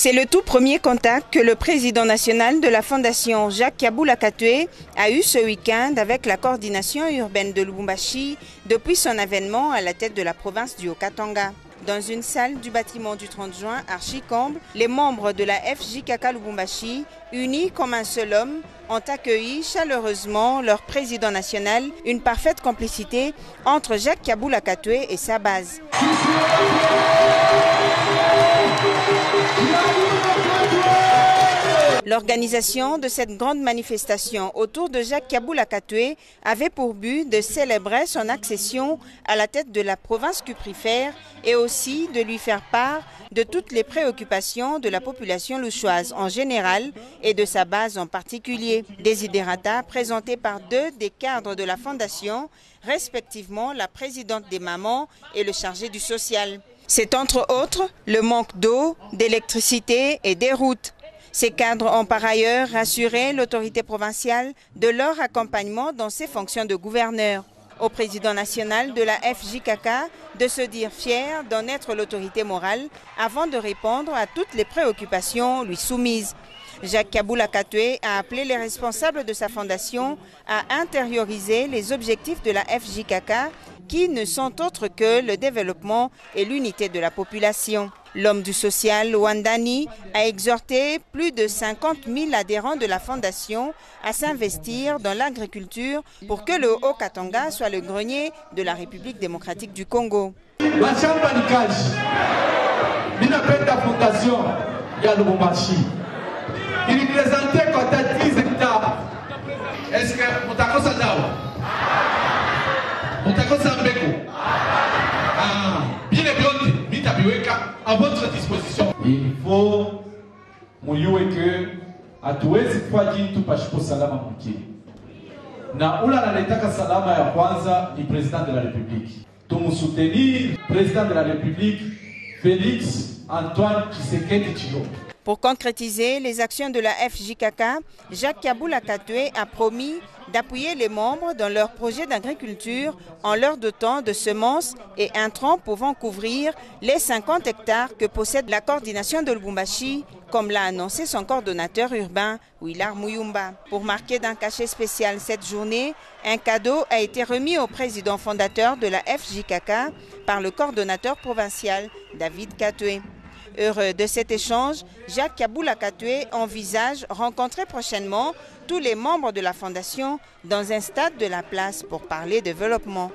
C'est le tout premier contact que le président national de la Fondation Jacques Kaboula Katoué a eu ce week-end avec la coordination urbaine de Lubumbashi depuis son avènement à la tête de la province du Haut-Katanga. Dans une salle du bâtiment du 30 juin, archi-comble, les membres de la FJKK Lubumbashi, unis comme un seul homme, ont accueilli chaleureusement leur président national, une parfaite complicité entre Jacques Kaboula Katoué et sa base. L'organisation de cette grande manifestation autour de Jacques Kaboula Katoué avait pour but de célébrer son accession à la tête de la province cuprifère et aussi de lui faire part de toutes les préoccupations de la population louchoise en général et de sa base en particulier. Desiderata présentés par deux des cadres de la fondation, respectivement la présidente des mamans et le chargé du social. C'est entre autres le manque d'eau, d'électricité et des routes. Ces cadres ont par ailleurs rassuré l'autorité provinciale de leur accompagnement dans ses fonctions de gouverneur. Au président national de la FJKK de se dire fier d'en être l'autorité morale avant de répondre à toutes les préoccupations lui soumises. Jacques Kaboula Katoué a appelé les responsables de sa fondation à intérioriser les objectifs de la FJKK qui ne sont autres que le développement et l'unité de la population. L'homme du social, Wandani, a exhorté plus de 50 000 adhérents de la fondation à s'investir dans l'agriculture pour que le Haut-Katanga soit le grenier de la République démocratique du Congo. Il représentait quand à 10 hectares. Est-ce que Moutako Sadao? Moutako Sambeko? Bien et bien, à votre disposition. Il faut que à tous les fois tout passe pour salama mouki. Na ula na letaka salama ya kwanza ni président de la République. Tout soutenir président de la République Félix Antoine Tshisekedi Tshilombo. Pour concrétiser les actions de la FJKK, Jacques Kaboula Katoué a promis d'appuyer les membres dans leurs projets d'agriculture en leur dotant de semences et intrants pouvant couvrir les 50 hectares que possède la coordination de Lubumbashi, comme l'a annoncé son coordonnateur urbain, Willard Muyumba. Pour marquer d'un cachet spécial cette journée, un cadeau a été remis au président fondateur de la FJKK par le coordonnateur provincial, David Katoué. Heureux de cet échange, Jacques Kaboula Katoué envisage rencontrer prochainement tous les membres de la fondation dans un stade de la place pour parler développement.